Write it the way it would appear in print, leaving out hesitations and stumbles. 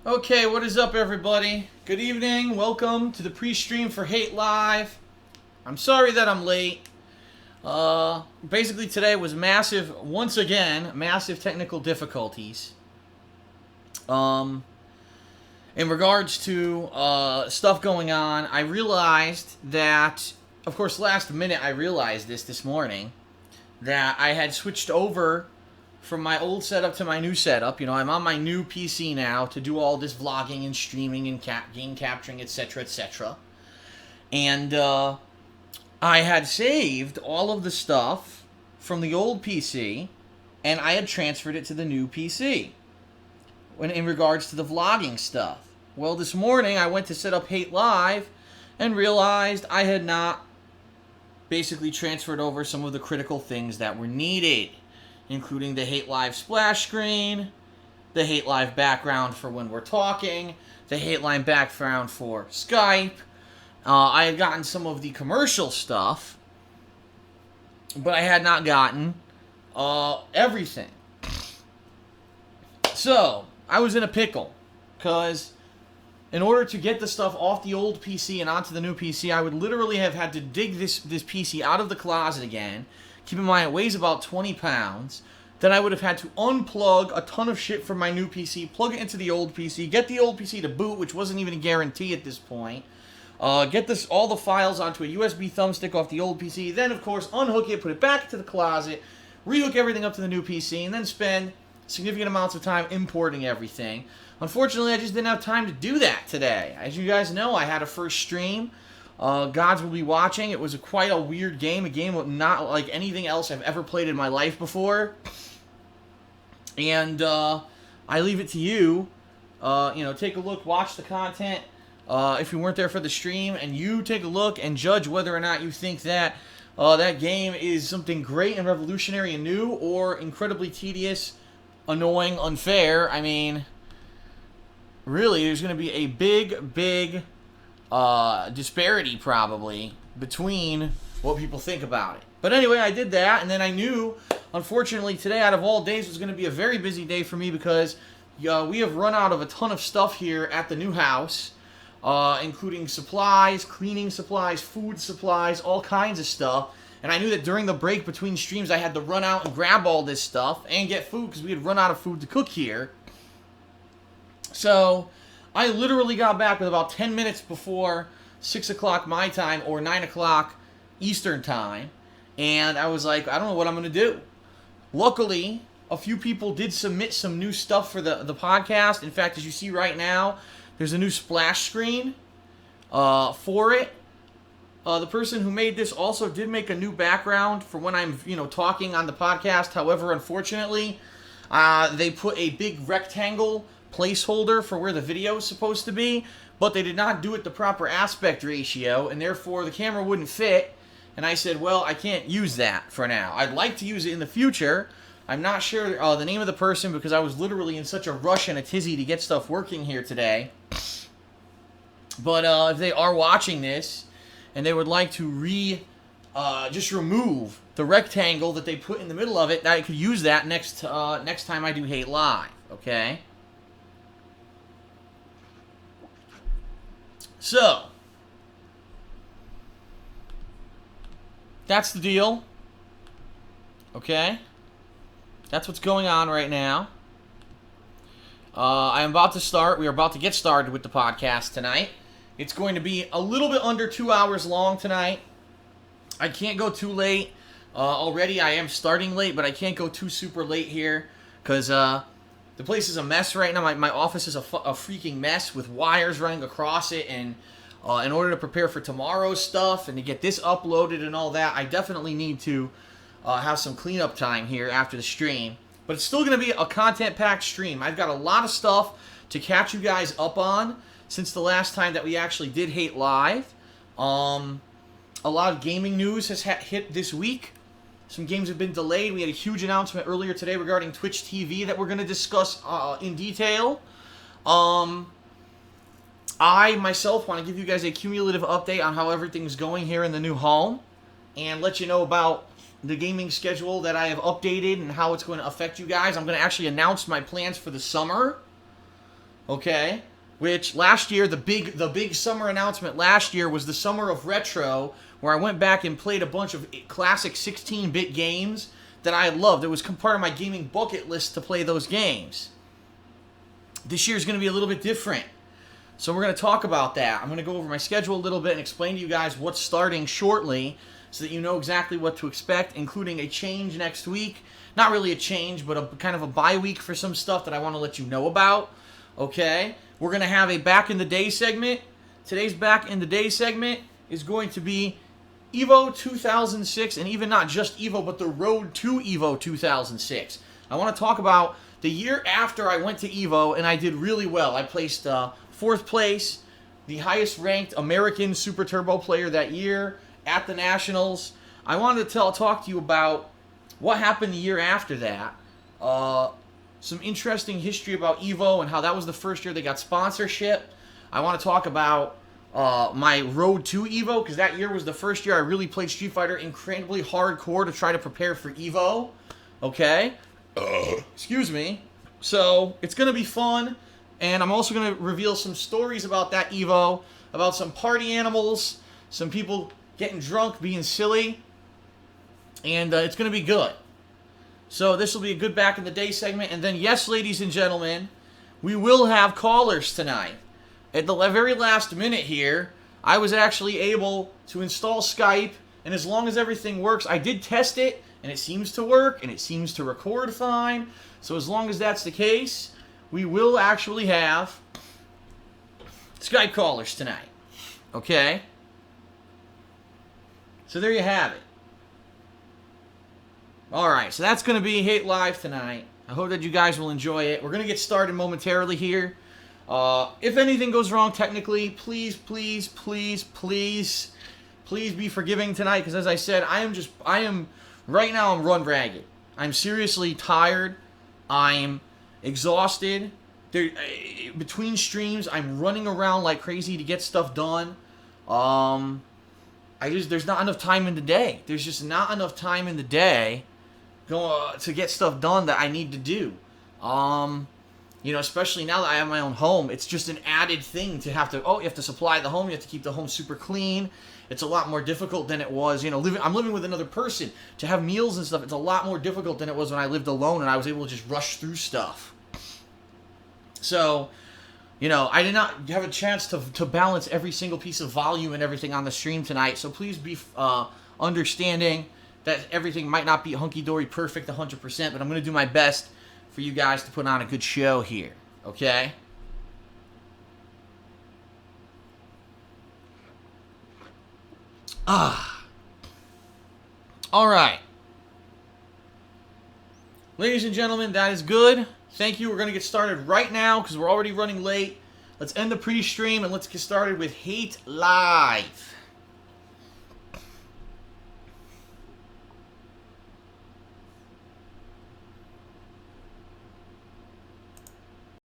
Okay, what is up, everybody? Good evening. Welcome to the pre-stream for Hate Live. I'm sorry that I'm late. Basically today was once again, massive technical difficulties. In regards to stuff going on, I realized that, of course, last minute I realized this morning, that I had switched over from my old setup to my new setup. I'm on my new PC now to do all this vlogging and streaming and game capturing, etc., etc. And I had saved all of the stuff from the old PC, and I had transferred it to the new PC in regards to the vlogging stuff. Well, this morning I went to set up Hate Live and realized I had not basically transferred over some of the critical things that were needed, including the Hate Live splash screen, the Hate Live background for when we're talking, the Hate Live background for Skype. I had gotten some of the commercial stuff, but I had not gotten everything. So, I was in a pickle, because in order to get the stuff off the old PC and onto the new PC, I would literally have had to dig this PC out of the closet again. Keep in mind, it weighs about 20 pounds. Then I would have had to unplug a ton of shit from my new PC, plug it into the old PC, get the old PC to boot, which wasn't even a guarantee at this point. Get all the files onto a USB thumbstick off the old PC. Then, of course, unhook it, put it back into the closet, rehook everything up to the new PC, and then spend significant amounts of time importing everything. Unfortunately, I just didn't have time to do that today. As you guys know, I had a first stream. Gods will be watching. It was quite a weird game. A game not like anything else I've ever played in my life before. And I leave it to you. Take a look, watch the content. If you weren't there for the stream, and you take a look and judge whether or not you think that that game is something great and revolutionary and new, or incredibly tedious, annoying, unfair. I mean, really, there's going to be a big disparity probably between what people think about it. But anyway, I did that, and then I knew, unfortunately, today out of all days was going to be a very busy day for me, because we have run out of a ton of stuff here at the new house, including supplies, cleaning supplies, food supplies, all kinds of stuff. And I knew that during the break between streams I had to run out and grab all this stuff and get food, because we had run out of food to cook here. So I literally got back with about 10 minutes before 6 o'clock my time, or 9 o'clock Eastern time. And I was like, I don't know what I'm going to do. Luckily, a few people did submit some new stuff for the podcast. In fact, as you see right now, there's a new splash screen for it. The person who made this also did make a new background for when I'm, talking on the podcast. However, unfortunately, they put a big rectangle placeholder for where the video is supposed to be, but they did not do it the proper aspect ratio, and therefore the camera wouldn't fit. And I said, well, I can't use that for now. I'd like to use it in the future. I'm not sure the name of the person, because I was literally in such a rush and a tizzy to get stuff working here today. But if they are watching this and they would like to just remove the rectangle that they put in the middle of it, I could use that next time I do Hate Live, okay? So, that's the deal, okay? That's what's going on right now. I am about to start. We are about to get started with the podcast tonight. It's going to be a little bit under 2 hours long tonight. I can't go too late. Already I am starting late, but I can't go too super late here, because the place is a mess right now. My office is a freaking mess with wires running across it, and in order to prepare for tomorrow's stuff and to get this uploaded and all that, I definitely need to have some cleanup time here after the stream. But it's still going to be a content-packed stream. I've got a lot of stuff to catch you guys up on since the last time that we actually did Hate Live. A lot of gaming news has hit this week. Some games have been delayed. We had a huge announcement earlier today regarding Twitch TV that we're going to discuss in detail. I, myself, want to give you guys a cumulative update on how everything's going here in the new home, and let you know about the gaming schedule that I have updated and how it's going to affect you guys. I'm going to actually announce my plans for the summer. okay? Which last year, the big summer announcement last year was the Summer of Retro, where I went back and played a bunch of classic 16-bit games that I loved. It was part of my gaming bucket list to play those games. This year is going to be a little bit different. So we're going to talk about that. I'm going to go over my schedule a little bit and explain to you guys what's starting shortly so that you know exactly what to expect, including a change next week. Not really a change, but a kind of a bye week for some stuff that I want to let you know about. Okay? We're going to have a Back in the Day segment. Today's Back in the Day segment is going to be EVO 2006, and even not just EVO, but the road to EVO 2006. I want to talk about the year after I went to EVO, and I did really well. I placed 4th place, the highest ranked American Super Turbo player that year at the Nationals. I wanted to talk to you about what happened the year after that. Some interesting history about EVO and how that was the first year they got sponsorship. I want to talk about my road to EVO, because that year was the first year I really played Street Fighter incredibly hardcore to try to prepare for EVO. Okay? Excuse me. So, it's going to be fun, and I'm also going to reveal some stories about that EVO, about some party animals, some people getting drunk, being silly, and it's going to be good. So this will be a good Back in the Day segment. And then, yes, ladies and gentlemen, we will have callers tonight. At the very last minute here, I was actually able to install Skype. And as long as everything works, I did test it, and it seems to work, and it seems to record fine. So as long as that's the case, we will actually have Skype callers tonight. Okay? So there you have it. Alright, so that's going to be Hate Live tonight. I hope that you guys will enjoy it. We're going to get started momentarily here. If anything goes wrong technically, please be forgiving tonight, because as I said, right now I'm run ragged. I'm seriously tired. I'm exhausted. Between streams, I'm running around like crazy to get stuff done. There's not enough time in the day. There's just not enough time in the day to get stuff done that I need to do. Especially now that I have my own home, it's just an added thing to have to, you have to supply the home, you have to keep the home super clean. It's a lot more difficult than it was, I'm living with another person. To have meals and stuff, it's a lot more difficult than it was when I lived alone and I was able to just rush through stuff. So, I did not have a chance to balance every single piece of volume and everything on the stream tonight, so please be understanding that everything might not be hunky-dory perfect 100%, but I'm going to do my best for you guys to put on a good show here, okay? Alright. Ladies and gentlemen, that is good. Thank you. We're going to get started right now because we're already running late. Let's end the pre-stream and let's get started with Hate Live.